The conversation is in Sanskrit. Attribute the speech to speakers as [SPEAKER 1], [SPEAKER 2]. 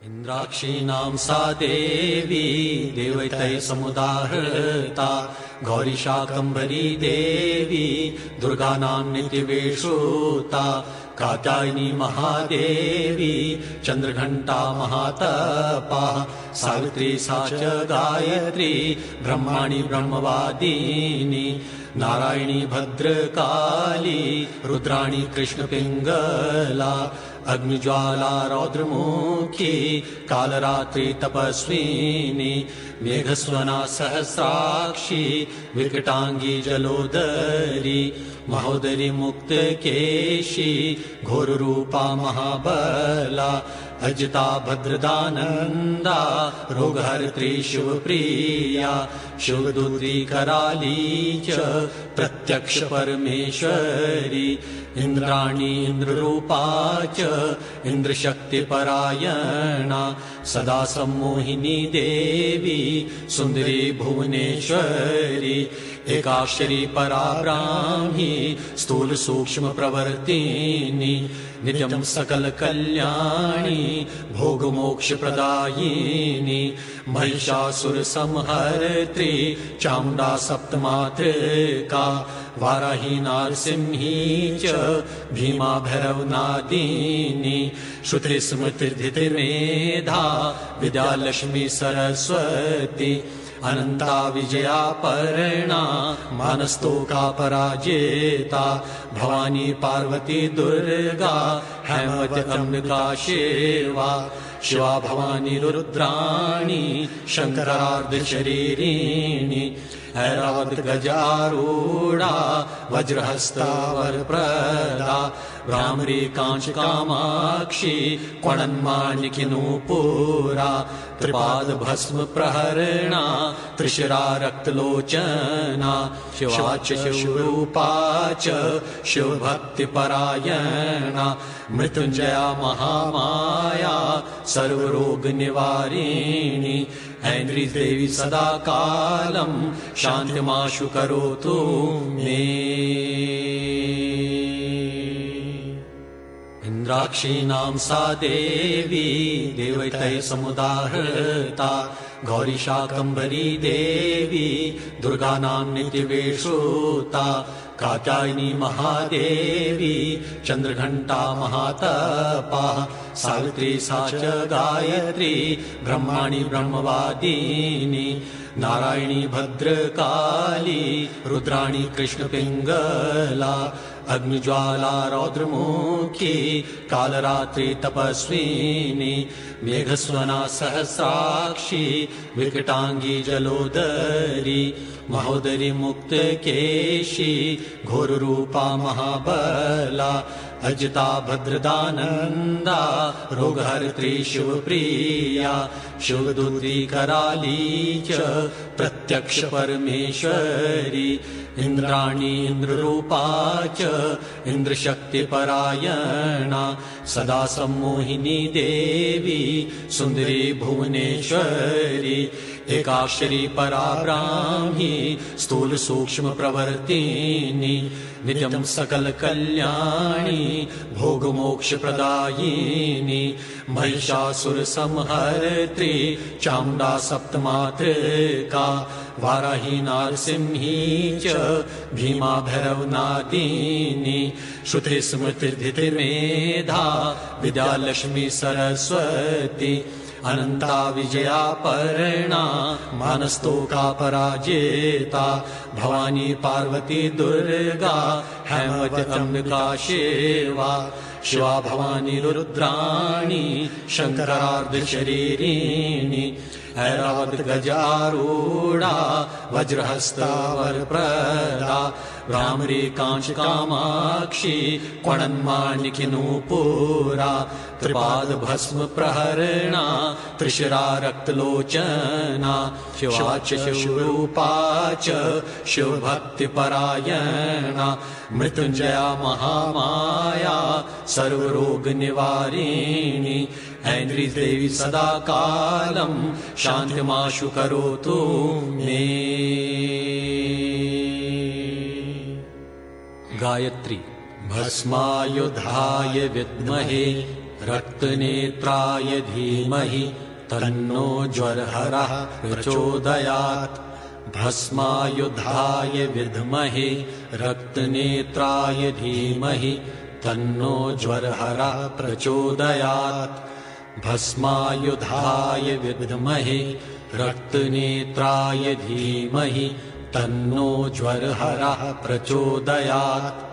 [SPEAKER 1] इन्द्राक्षीणां सा देवी देवैतैः समुदाहृता गौरी शाकम्भरी देवी दुर्गानां नित्यवेषुता कात्यायनी महादेवी चन्द्रघण्टा महातपा सावित्री सा च गायत्री ब्रह्माणि ब्रह्मवादिनी नारायणी भद्रकाली रुद्राणी कृष्णपिङ्गला अग्निज्वाला रौद्रमुखी कालरात्रि तपस्विनी मेघस्वना सहस्राक्षी विकटांगी जलोदरी महोदरी मुक्तकेशी घोररूपा महाबला अजिता भद्रदानंदा रोगहर्त्री शिवप्रिया शिवदूती कराली च प्रत्यक्ष परमेश्वरी इंद्राणी इंद्ररूपा च इंद्रशक्तिपरायणा सदा सम्मोहिनी देवी सुंदरी भुवनेश्वरी एकाक्षरी परा ब्राह्मी स्थूल सूक्ष्म प्रवर्तिनी नित्यं सकल कल्याणी भोग मोक्ष प्रदायिनी महिषासुर संहर्त्री चामुंडा सप्तमातृका वाराही नारसिंही च भीमा भैरवनादिनी श्रुति स्मृति मेधा विद्यालक्ष्मी सरस्वती अनंता विजया पर्णा मानस्तोका पराजेता भवानी पार्वती दुर्गा हैमवती अंबिका शिवा शिवा भवानी रुद्राणी शंकरार्ध शरीरिणी ऐरावत गजारूढ़ा वज्रहस्ता वरप्रदा भ्रामरी कांच कामाक्षी क्वणन्माणिकी नूपुरा त्रिपाद भस्म प्रहरणा त्रिशिरा रक्तलोचना शिवा च शिवरूपा च शिवभक्तिपरायणा मृत्युंजया महामाया सर्वरोग निवारिणी ऐन्द्री देवी सदा कालम शान्तिमाशु करोतु मे इंद्राक्षीणां सा देवी देवैतैः समुदाहृता गौरी शाकम्भरी देवी दुर्गानां नित्यवेषुता कात्यायनी महादेवी चन्द्रघण्टा महातपा सावित्री सा च गायत्री ब्रह्माणि ब्रह्मवादिनी नारायणी भद्रकाली रुद्राणी कृष्णपिङ्गला अग्निज्वाला रौद्रमुखी कालरात्रि तपस्विनी मेघस्वना सहस्राक्षी विकटांगी जलोदरी महोदरी मुक्तकेशी घोररूपा महाबला अजिता भद्रदानंदा रोगहर्त्री शिवप्रिया शिवदूती कराली च प्रत्यक्ष परमेश्वरी इंद्राणी इंद्ररूपा च इंद्रशक्तिपरायणा सदा सम्मोहिनी देवी सुंदरी भुवनेश्वरी एकाक्षरी परा ब्राह्मी स्थूल सूक्ष्म प्रवर्तिनी नित्यं सकल कल्याणी भोग मोक्ष प्रदायिनी महिषासुर संहर्त्री चामुंडा सप्तमातृका वाराही नारसिंही च भीमा भैरवनादिनी श्रुति स्मृति मेधा विद्यालक्ष्मी सरस्वती अनंता विजया पर्णा मानस्तोका पराजेता भवानी पार्वती दुर्गा हैमवती अंबिका शिवा शिवा भवानी रुद्राणी शंकरार्ध शरीरिणी ऐरावत गजारूढ़ा वज्रहस्ता वरप्रदा भ्रामरी कांच कामाक्षी क्वणन्माणिकी नूपुरा त्रिपाद भस्म प्रहरणा त्रिशिरा रक्तलोचना शिवा च शिवरूपा च शिवभक्तिपरायणा मृत्युंजया महामाया सर्वरोग निवारिणी ऐन्द्री देवी सदा कालम शान्तिमाशु करोतु मे गायत्री भस्मायुधाय विद्महे रक्तनेत्राय धीमहि तन्नो ज्वरहरः प्रचोदयात् भस्मायुधाय विद्महे रक्तनेत्राय धीमहि तन्नो ज्वरहरः प्रचोदयात् भस्मायुधाय विद्महे रक्तनेत्राय धीमहि तन्नो ज्वरहरः प्रचोदयात्